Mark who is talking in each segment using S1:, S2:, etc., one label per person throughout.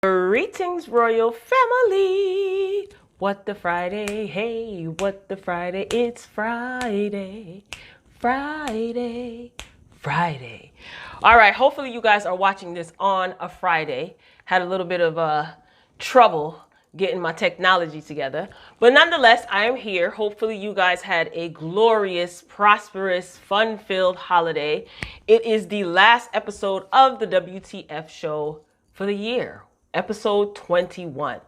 S1: Greetings, royal family. What the Friday? Hey, what the Friday? It's Friday. Friday. Friday. All right, hopefully you guys are watching this on a Friday. Had a little bit of trouble getting my technology together. But nonetheless, I am here. Hopefully you guys had a glorious, prosperous, fun-filled holiday. It is the last episode of the WTF show for the year. Episode 21.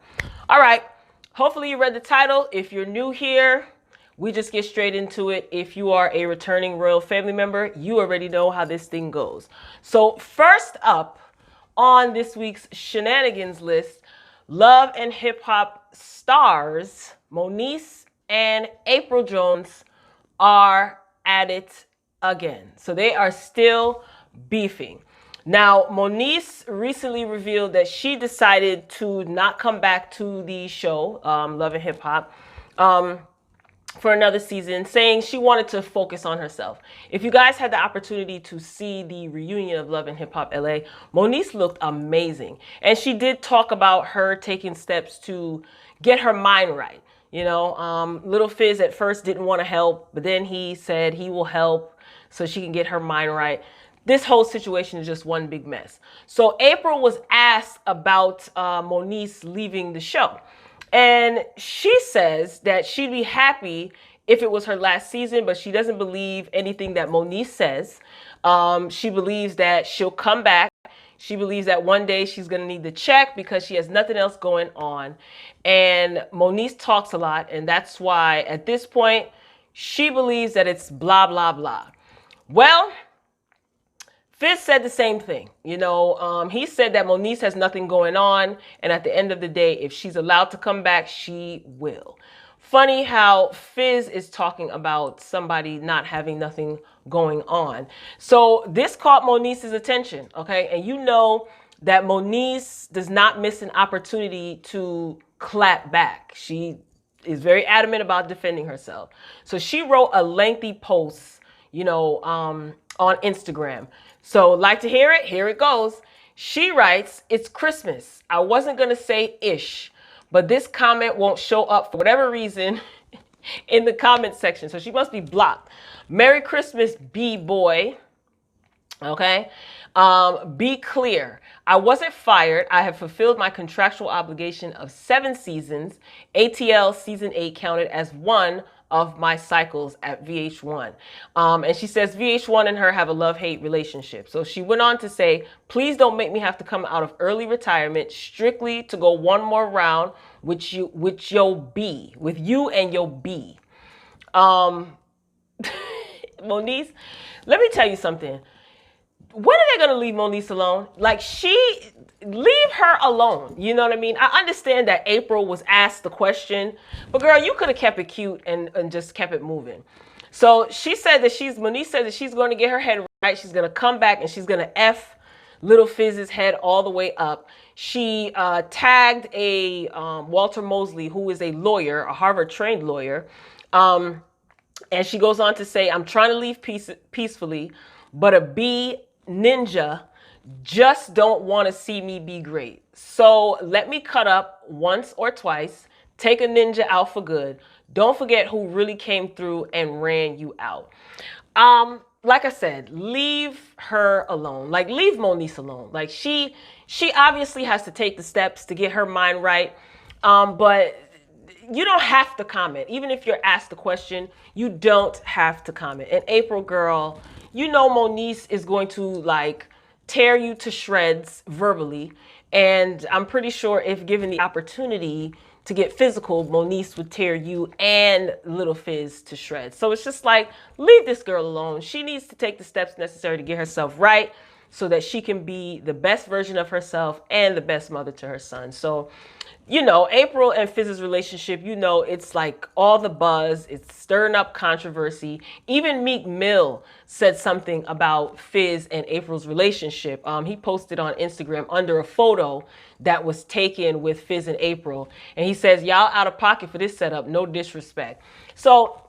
S1: All right. Hopefully you read the title. If you're new here, we just get straight into it. If you are a returning royal family member, you already know how this thing goes. So first up on this week's shenanigans list, Love and Hip Hop stars Moniece and Apryl Jones are at it again. So they are still beefing. Now, Moniece recently revealed that she decided to not come back to the show, Love and Hip Hop, for another season, saying she wanted to focus on herself. If you guys had the opportunity to see the reunion of Love and Hip Hop LA, Moniece looked amazing. And she did talk about her taking steps to get her mind right. You know, Little Fizz at first didn't want to help, but then he said he will help so she can get her mind right. This whole situation is just one big mess. So Apryl was asked about Moniece leaving the show. And she says that she'd be happy if it was her last season, but she doesn't believe anything that Moniece says. She believes that she'll come back. She believes that one day she's going to need the check because she has nothing else going on. And Moniece talks a lot. And that's why at this point, she believes that it's blah, blah, blah. Well, Fizz said the same thing. You know, he said that Moniece has nothing going on. And at the end of the day, if she's allowed to come back, she will. Funny how Fizz is talking about somebody not having nothing going on. So this caught Moniece's attention, okay? And you know that Moniece does not miss an opportunity to clap back. She is very adamant about defending herself. So she wrote a lengthy post, you know, on Instagram. So like to hear it? Here it goes. She writes, "It's Christmas. I wasn't going to say ish, but this comment won't show up for whatever reason in the comment section. So she must be blocked. Merry Christmas, B-boy. Okay. Be clear. I wasn't fired. I have fulfilled my contractual obligation of 7 seasons. ATL season 8 counted as one of my cycles at VH1. And she says VH1 and her have a love-hate relationship. So she went on to say, please don't make me have to come out of early retirement strictly to go one more round with you and your B. Moniece, let me tell you something. When are they going to leave Moniece alone? Like, leave her alone. You know what I mean? I understand that Apryl was asked the question, but girl, you could have kept it cute and just kept it moving. So she said that Moniece said that she's going to get her head right. She's going to come back and she's going to F Little Fizz's head all the way up. She tagged a Walter Mosley, who is a lawyer, a Harvard-trained lawyer. And she goes on to say, I'm trying to leave peacefully, but a B ninja just don't want to see me be great. So let me cut up once or twice, take a ninja out for good. Don't forget who really came through and ran you out. Like I said, leave her alone. Like, leave Moniece alone. Like, she obviously has to take the steps to get her mind right. But you don't have to comment. Even if you're asked the question, you don't have to comment. And Apryl, girl, you know Moniece is going to, like, tear you to shreds verbally. And I'm pretty sure if given the opportunity to get physical, Moniece would tear you and Little Fizz to shreds. So it's just like, leave this girl alone. She needs to take the steps necessary to get herself right so that she can be the best version of herself and the best mother to her son. So, you know, Apryl and Fizz's relationship, you know, it's like all the buzz. It's stirring up controversy. Even Meek Mill said something about Fizz and Apryl's relationship. He posted on Instagram under a photo that was taken with Fizz and Apryl. And he says, y'all out of pocket for this setup. No disrespect. So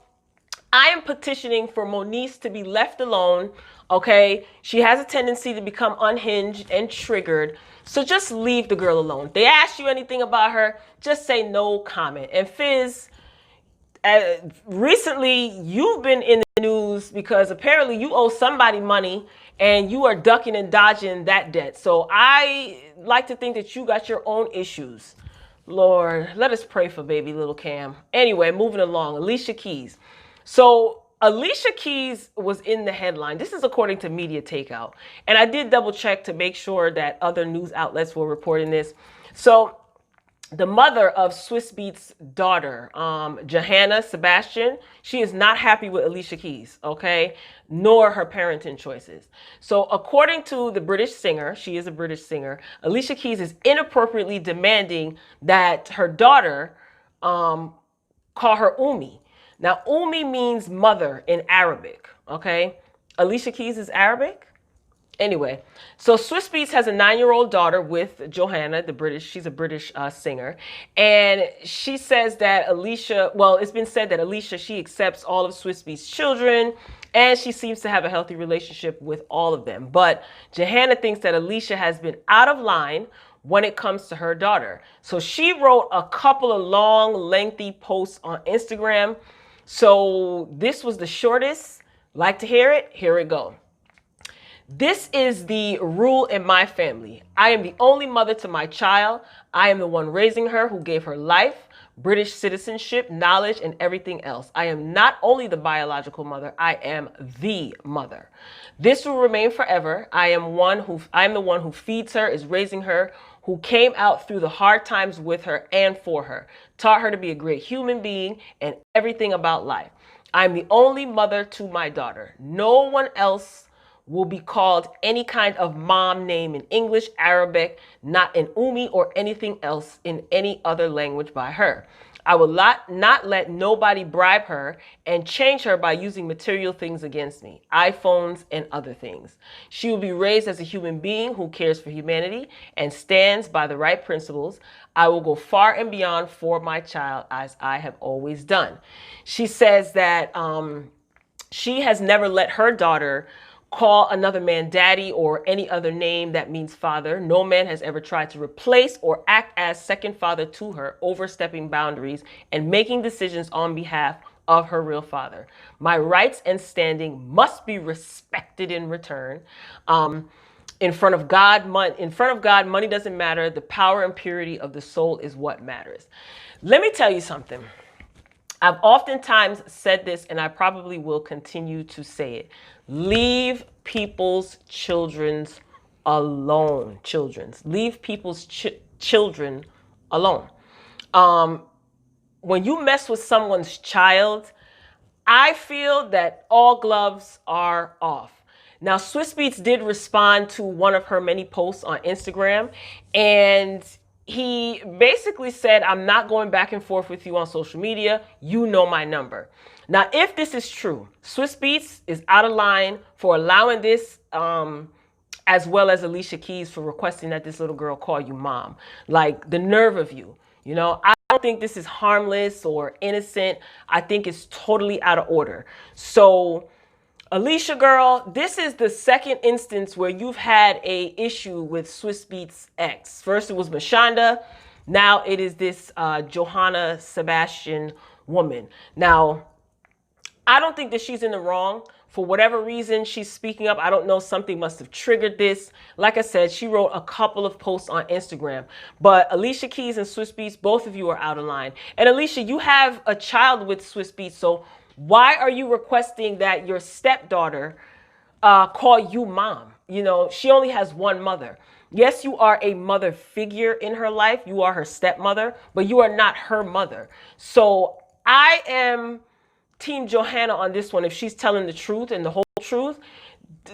S1: I am petitioning for Moniece to be left alone. Okay, she has a tendency to become unhinged and triggered. So just leave the girl alone. They ask you anything about her, just say no comment. And Fizz, recently you've been in the news because apparently you owe somebody money and you are ducking and dodging that debt. So I like to think that you got your own issues. Lord, let us pray for baby little Cam. Anyway, moving along, Alicia Keys. So Alicia Keys was in the headline. This is according to Media Takeout. And I did double check to make sure that other news outlets were reporting this. So the mother of Swizz Beatz' daughter, Johanna Sebastian, she is not happy with Alicia Keys, okay, nor her parenting choices. So according to the British singer, she is a British singer, Alicia Keys is inappropriately demanding that her daughter call her Umi. Now, Umi means mother in Arabic, okay? Alicia Keys is Arabic? Anyway, so Swizz Beatz has a 9-year-old daughter with Johanna, she's a British singer. And she says that Alicia, well, it's been said that Alicia, she accepts all of Swizz Beatz' children and she seems to have a healthy relationship with all of them. But Johanna thinks that Alicia has been out of line when it comes to her daughter. So she wrote a couple of long, lengthy posts on Instagram. So this was the shortest. Like to hear it? Here it goes. This is the rule in my family. I am the only mother to my child. I am the one raising her who gave her life, British citizenship, knowledge, and everything else. I am not only the biological mother, I am the mother. This will remain forever. I am the one who feeds her, is raising her, who came out through the hard times with her and for her, taught her to be a great human being and everything about life. I'm the only mother to my daughter. No one else will be called any kind of mom name in English, Arabic, not in Umi or anything else in any other language by her. I will not let nobody bribe her and change her by using material things against me, iPhones and other things. She will be raised as a human being who cares for humanity and stands by the right principles. I will go far and beyond for my child as I have always done. She says that she has never let her daughter call another man daddy or any other name that means father. No man has ever tried to replace or act as second father to her, overstepping boundaries and making decisions on behalf of her real father. My rights and standing must be respected in return. In front of God, money doesn't matter. The power and purity of the soul is what matters. Let me tell you something. I've oftentimes said this, and I probably will continue to say it. Leave people's children alone. Leave people's children alone. When you mess with someone's child, I feel that all gloves are off. Now, Swizz Beatz did respond to one of her many posts on Instagram, and he basically said, I'm not going back and forth with you on social media. You know my number. Now, if this is true, Swizz Beatz is out of line for allowing this, as well as Alicia Keys for requesting that this little girl call you mom. Like, the nerve of you. You know, I don't think this is harmless or innocent. I think it's totally out of order. So, Alicia girl, this is the second instance where you've had a issue with Swizz Beatz' ex. First it was Mashonda, now it is this Johanna Sebastian woman. Now, I don't think that she's in the wrong. For whatever reason she's speaking up, I don't know, something must have triggered this. Like I said, she wrote a couple of posts on Instagram. But Alicia Keys and Swizz Beatz, both of you are out of line. And Alicia, you have a child with Swizz Beatz, so why are you requesting that your stepdaughter call you mom? You know, she only has one mother. Yes, you are a mother figure in her life. You are her stepmother, but you are not her mother. So I am Team Johanna on this one. If she's telling the truth and the whole truth,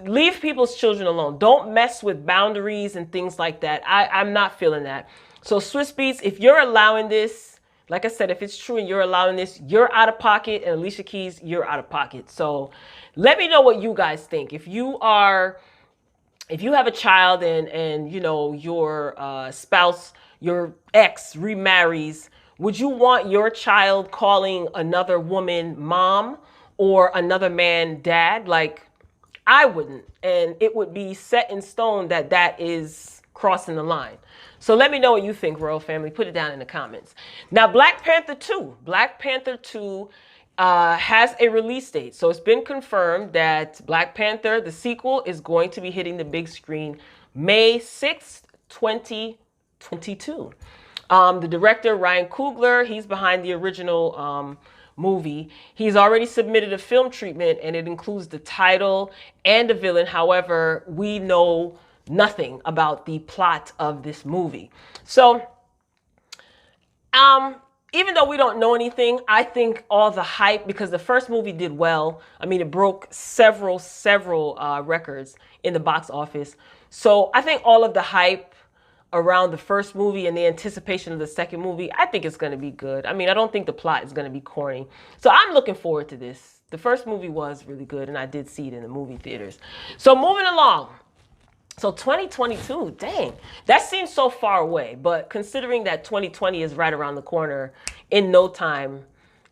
S1: leave people's children alone. Don't mess with boundaries and things like that. I'm not feeling that. So Swizz Beatz, if you're allowing this, like I said, if it's true and you're allowing this, you're out of pocket, and Alicia Keys, you're out of pocket. So let me know what you guys think. If you have a child and you know, your spouse, your ex remarries, would you want your child calling another woman mom or another man dad? Like, I wouldn't. And it would be set in stone that that is crossing the line. So let me know what you think, Royal Family. Put it down in the comments. Now, Black Panther 2. Black Panther 2 has a release date. So it's been confirmed that Black Panther, the sequel, is going to be hitting the big screen May 6th, 2022. The director, Ryan Coogler, he's behind the original movie. He's already submitted a film treatment, and it includes the title and the villain. However, we know nothing about the plot of this movie. So, even though we don't know anything, I think all the hype, because the first movie did well. I mean, it broke several records in the box office. So I think all of the hype around the first movie and the anticipation of the second movie, I think it's going to be good. I mean, I don't think the plot is going to be corny. So I'm looking forward to this. The first movie was really good, and I did see it in the movie theaters. So moving along. So 2022, dang, that seems so far away. But considering that 2020 is right around the corner, in no time,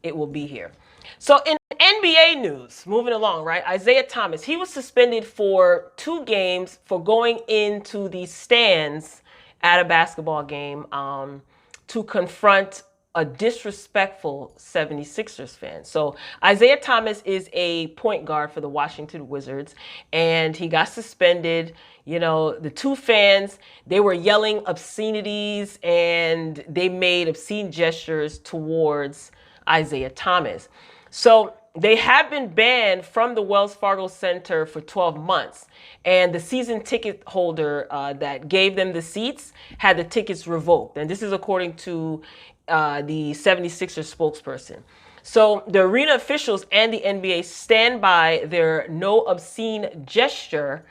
S1: it will be here. So in NBA news, moving along, right? Isaiah Thomas, he was suspended for 2 games for going into the stands at a basketball game to confront a disrespectful 76ers fan. So Isaiah Thomas is a point guard for the Washington Wizards, and he got suspended. You know, the 2 fans, they were yelling obscenities and they made obscene gestures towards Isaiah Thomas. So they have been banned from the Wells Fargo Center for 12 months. And the season ticket holder that gave them the seats had the tickets revoked. And this is according to the 76ers spokesperson. So the arena officials and the NBA stand by their no obscene gesture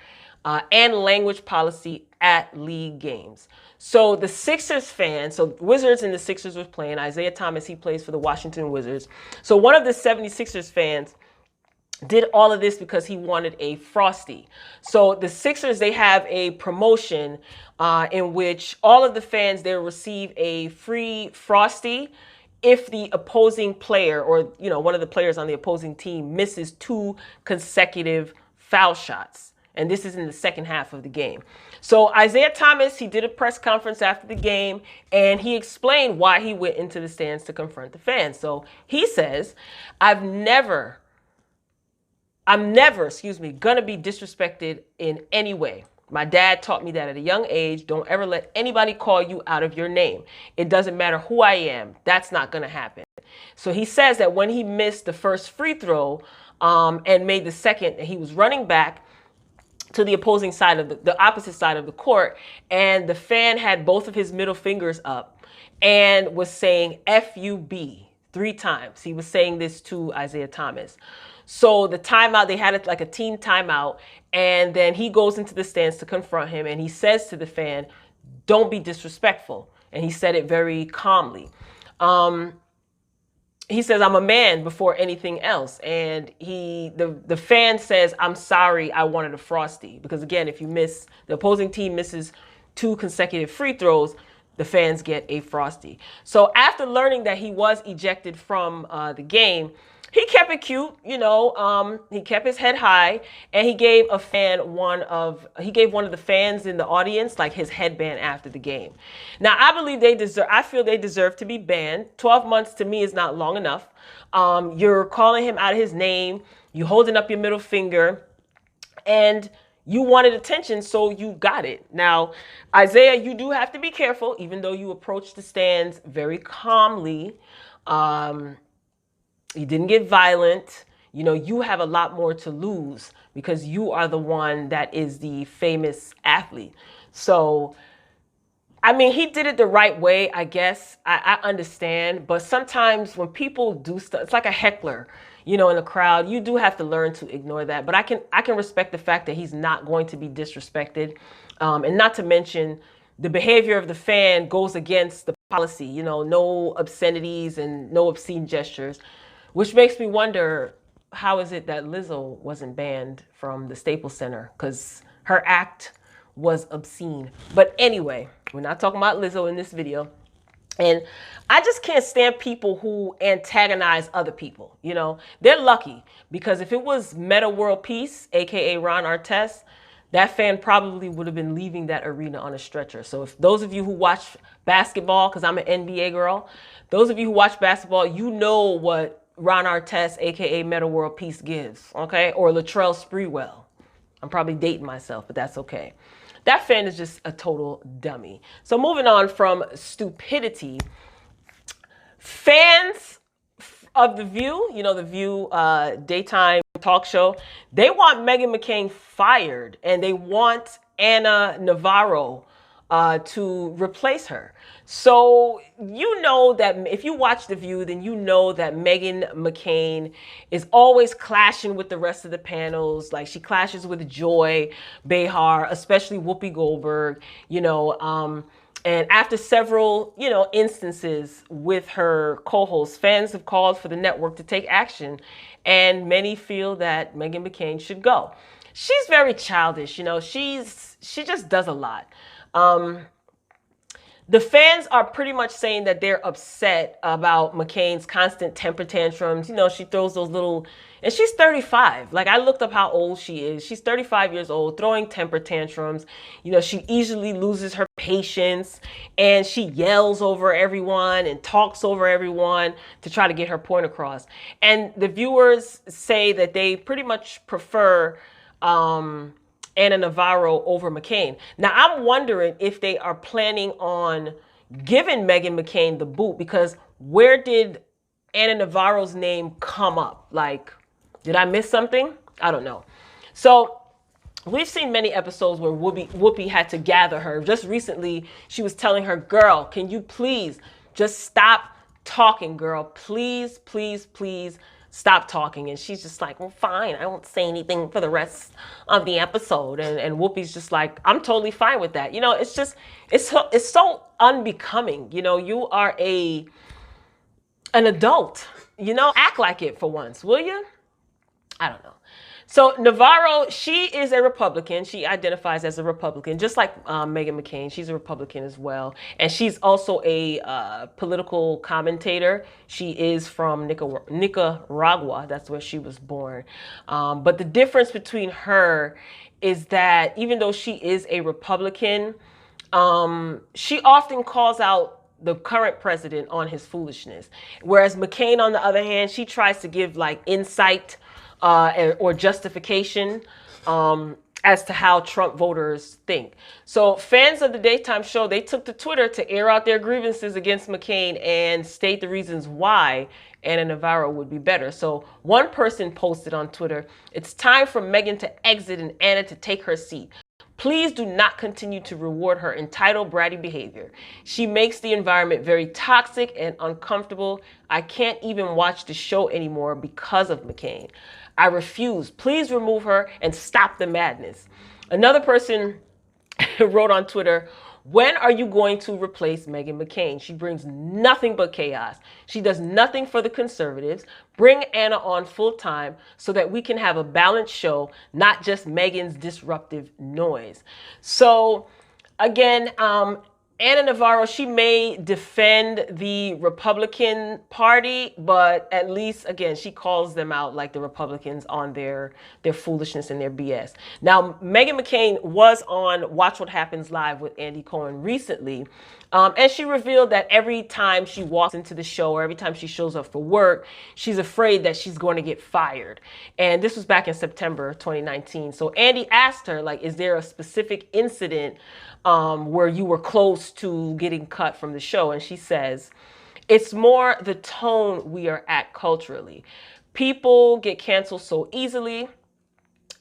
S1: and language policy at league games. So the Sixers fans, so Wizards and the Sixers was playing. Isaiah Thomas, he plays for the Washington Wizards. So one of the 76ers fans did all of this because he wanted a Frosty. So the Sixers, they have a promotion in which all of the fans, they'll receive a free Frosty if the opposing player, or one of the players on the opposing team, misses 2 consecutive foul shots. And this is in the second half of the game. So Isaiah Thomas, he did a press conference after the game, and he explained why he went into the stands to confront the fans. So he says, I'm never, gonna be disrespected in any way. My dad taught me that at a young age. Don't ever let anybody call you out of your name. It doesn't matter who I am. That's not gonna happen. So he says that when he missed the first free throw and made the second, he was running back to the opposing side of the opposite side of the court, and the fan had both of his middle fingers up and was saying FUB 3 times. He was saying this to Isaiah Thomas. So the timeout, they had it like a team timeout, and then he goes into the stands to confront him, and he says to the fan, don't be disrespectful. And he said it very calmly. He says, I'm a man before anything else. And the fan says, I'm sorry, I wanted a Frosty. Because again, if the opposing team misses 2 consecutive free throws, the fans get a Frosty. So after learning that he was ejected from the game, he kept it cute, he kept his head high, and he gave one of the fans in the audience like his headband after the game. Now, I feel they deserve to be banned. 12 months to me is not long enough. You're calling him out of his name, you holding up your middle finger, and you wanted attention, so you got it. Now, Isaiah, you do have to be careful, even though you approach the stands very calmly. You didn't get violent. You have a lot more to lose because you are the one that is the famous athlete. So, I mean, he did it the right way, I guess. I understand. But sometimes when people do stuff, it's like a heckler, in the crowd. You do have to learn to ignore that. But I can respect the fact that he's not going to be disrespected. And not to mention, the behavior of the fan goes against the policy, no obscenities and no obscene gestures. Which makes me wonder, how is it that Lizzo wasn't banned from the Staples Center? Because her act was obscene. But anyway, we're not talking about Lizzo in this video. And I just can't stand people who antagonize other people. You know, they're lucky, because if it was Meta World Peace, aka Ron Artest, that fan probably would have been leaving that arena on a stretcher. So if those of you who watch basketball, because I'm an NBA girl, those of you who watch basketball, you know what Ron Artest, aka Meta World Peace, gives, okay? Or Latrell Sprewell. I'm probably dating myself, but that's okay. That fan is just a total dummy. So moving on from stupidity, fans of The View, you know, The View daytime talk show, they want Meghan McCain fired, and they want Ana Navarro to replace her. So you know that if you watch The View, then you know that Meghan McCain is always clashing with the rest of the panels. Like, she clashes with Joy Behar, especially Whoopi Goldberg, you know. And after several, you know, instances with her co-hosts, fans have called for the network to take action, and many feel that Meghan McCain should go. She's very childish, you know. She just does a lot. The fans are pretty much saying that they're upset about McCain's constant temper tantrums. You know, she throws those little, and she's 35. Like, I looked up how old she is. She's 35 years old, throwing temper tantrums. You know, she easily loses her patience, and she yells over everyone and talks over everyone to try to get her point across. And the viewers say that they pretty much prefer Ana Navarro over McCain. Now, I'm wondering if they are planning on giving Meghan McCain the boot, because where did Ana Navarro's name come up? Like, did I miss something? I don't know. So we've seen many episodes where Whoopi had to gather her. Just recently, she was telling her, girl, can you please just stop talking, girl? Please, please, please stop talking. And she's just like, well, fine, I won't say anything for the rest of the episode. And Whoopi's just like, I'm totally fine with that. You know, it's just, it's so unbecoming. You know, you are an adult, you know, act like it for once, will you? I don't know. So Navarro, she is a Republican. She identifies as a Republican, just like Meghan McCain. She's a Republican as well. And she's also a political commentator. She is from Nicaragua. That's where she was born. But the difference between her is that even though she is a Republican, she often calls out the current president on his foolishness. Whereas McCain, on the other hand, she tries to give like insight or justification as to how Trump voters think. So fans of the daytime show, they took to Twitter to air out their grievances against McCain and state the reasons why Ana Navarro would be better. So one person posted on Twitter, it's time for Meghan to exit and Ana to take her seat. Please do not continue to reward her entitled, bratty behavior. She makes the environment very toxic and uncomfortable. I can't even watch the show anymore because of McCain. I refuse. Please remove her and stop the madness. Another person wrote on Twitter, when are you going to replace Meghan McCain? She brings nothing but chaos. She does nothing for the conservatives. Bring Ana on full time so that we can have a balanced show, not just Meghan's disruptive noise. So again, Ana Navarro, she may defend the Republican Party, but at least, again, she calls them out like the Republicans on their foolishness and their BS. Now, Meghan McCain was on Watch What Happens Live with Andy Cohen recently, and she revealed that every time she walks into the show or every time she shows up for work, she's afraid that she's going to get fired. And this was back in September 2019. So Andy asked her, like, is there a specific incident where you were close to getting cut from the show? And she says, it's more the tone we are at culturally. People get canceled so easily.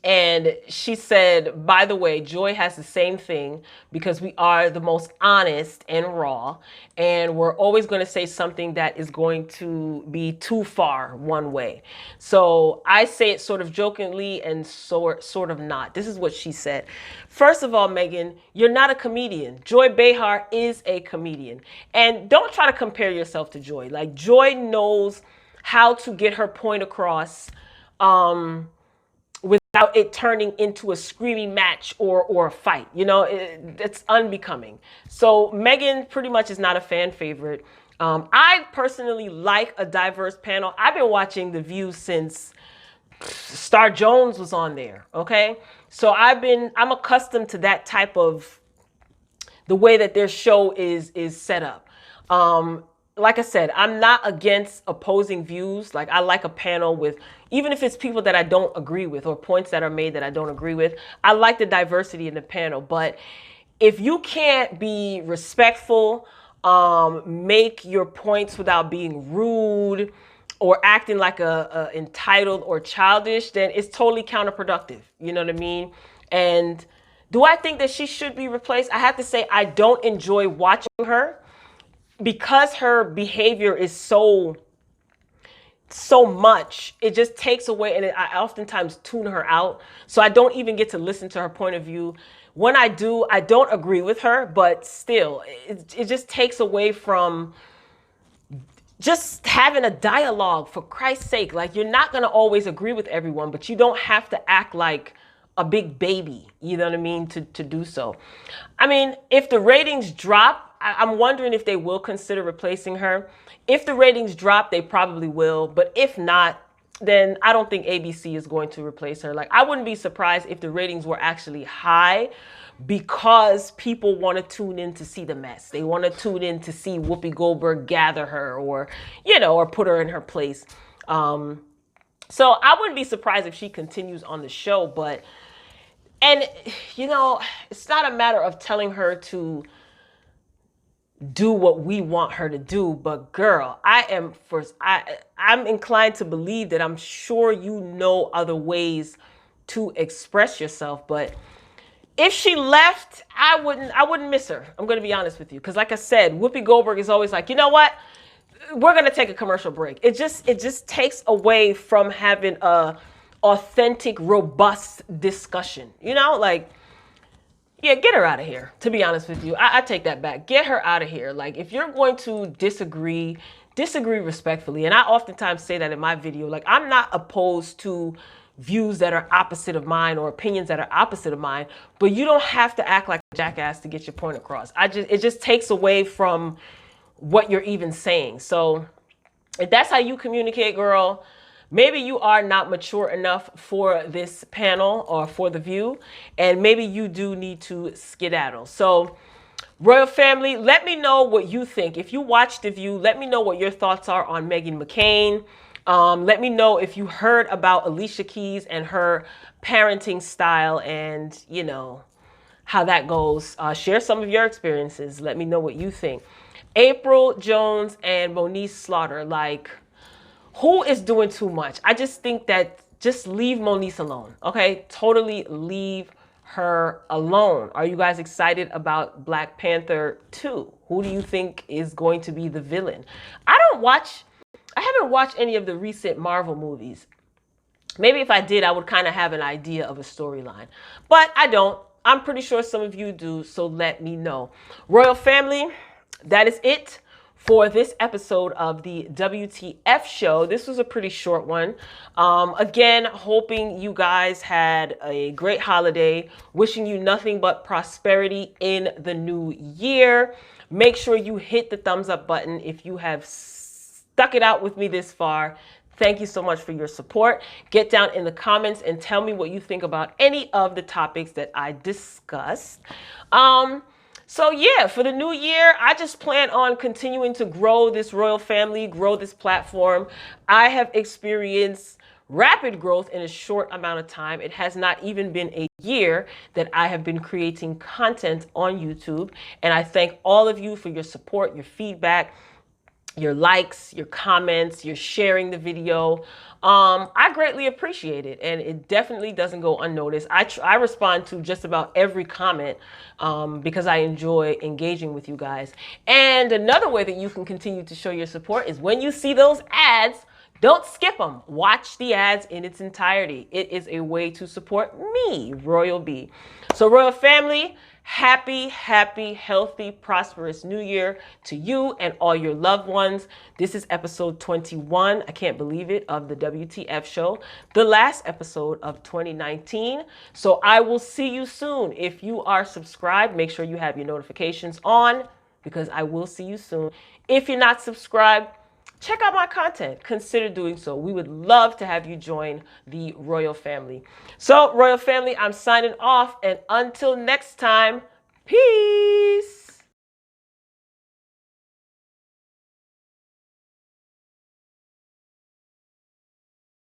S1: And she said, by the way, Joy has the same thing because we are the most honest and raw. And we're always going to say something that is going to be too far one way. So I say it sort of jokingly and sort of not. This is what she said. First of all, Meghan, you're not a comedian. Joy Behar is a comedian. And don't try to compare yourself to Joy. Like, Joy knows how to get her point across without it turning into a screaming match or a fight. You know, it's unbecoming. So Meghan pretty much is not a fan favorite. I personally like a diverse panel. I've been watching The View since Star Jones was on there. Okay, so I'm accustomed to that type of the way that their show is set up. Like I said, I'm not against opposing views. Like, I like a panel with, even if it's people that I don't agree with or points that are made that I don't agree with, I like the diversity in the panel. But if you can't be respectful, make your points without being rude or acting like a entitled or childish, then it's totally counterproductive. You know what I mean? And do I think that she should be replaced? I have to say, I don't enjoy watching her because her behavior is so much. It just takes away, and I oftentimes tune her out. So I don't even get to listen to her point of view. When I do, I don't agree with her, but still, it just takes away from just having a dialogue, for Christ's sake. Like, you're not going to always agree with everyone, but you don't have to act like a big baby, you know what I mean, to do so. I mean, if the ratings drop, I'm wondering if they will consider replacing her. If the ratings drop, they probably will. But if not, then I don't think ABC is going to replace her. Like, I wouldn't be surprised if the ratings were actually high because people want to tune in to see the mess. They want to tune in to see Whoopi Goldberg gather her or, you know, or put her in her place. So I wouldn't be surprised if she continues on the show. But, and, you know, it's not a matter of telling her to do what we want her to do, but girl, I'm inclined to believe that I'm sure you know other ways to express yourself. But if she left, I wouldn't miss her. I'm going to be honest with you, because like I said, Whoopi Goldberg is always like, you know what, we're going to take a commercial break. It just takes away from having a authentic, robust discussion. You know, like, yeah, get her out of here. To be honest with you, I take that back. Get her out of here. Like, if you're going to disagree respectfully. And I oftentimes say that in my video. Like, I'm not opposed to views that are opposite of mine or opinions that are opposite of mine, but you don't have to act like a jackass to get your point across. It just takes away from what you're even saying. So if that's how you communicate, girl, maybe you are not mature enough for this panel or for The View, and maybe you do need to skedaddle. So, Royal Family, let me know what you think. If you watched The View, let me know what your thoughts are on Meghan McCain. Let me know if you heard about Alicia Keys and her parenting style and, you know, how that goes. Share some of your experiences. Let me know what you think. Apryl Jones and Moniece Slaughter, like, who is doing too much? I just think that just leave Moniece alone, okay? Totally leave her alone. Are you guys excited about Black Panther 2? Who do you think is going to be the villain? I haven't watched any of the recent Marvel movies. Maybe if I did, I would kind of have an idea of a storyline. But I don't. I'm pretty sure some of you do, so let me know. Royal Family, that is it for this episode of the WTF show. This was a pretty short one. Again, hoping you guys had a great holiday. Wishing you nothing but prosperity in the new year. Make sure you hit the thumbs up button if you have stuck it out with me this far. Thank you so much for your support. Get down in the comments and tell me what you think about any of the topics that I discussed. So yeah, for the new year, I just plan on continuing to grow this Royal Family, grow this platform. I have experienced rapid growth in a short amount of time. It has not even been a year that I have been creating content on YouTube. And I thank all of you for your support, your feedback, your likes, your comments, your sharing the video. I greatly appreciate it, and it definitely doesn't go unnoticed. I respond to just about every comment because I enjoy engaging with you guys. And another way that you can continue to show your support is when you see those ads, don't skip them. Watch the ads in its entirety. It is a way to support me, Royal B. So Royal Family, Happy, happy, healthy, prosperous new year to you and all your loved ones. This is episode 21, I can't believe it, of the WTF show, the last episode of 2019. So I will see you soon. If you are subscribed, make sure you have your notifications on because I will see you soon. If you're not subscribed, check out my content. Consider doing so. We would love to have you join the royal family. So, royal family, I'm signing off. And until next time, peace.